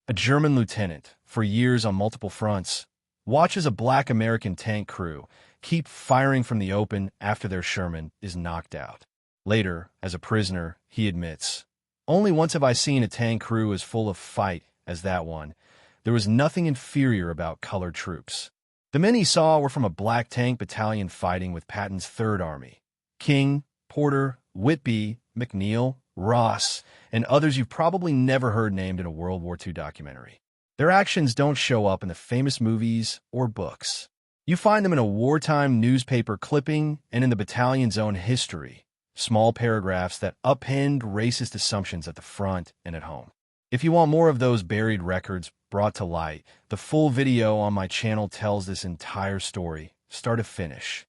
A German lieutenant, for years on multiple fronts, watches a black American tank crew keep firing from the open after their Sherman is knocked out. Later, as a prisoner, he admits, "Only once have I seen a tank crew as full of fight as that one. There was nothing inferior about colored troops." The men he saw were from a black tank battalion fighting with Patton's Third Army. King, Porter, Whitby, McNeil, Ross, and others you've probably never heard named in a World War II documentary. Their actions don't show up in the famous movies or books. You find them in a wartime newspaper clipping and in the battalion's own history, small paragraphs that upend racist assumptions at the front and at home. If you want more of those buried records brought to light, the full video on my channel tells this entire story, start to finish.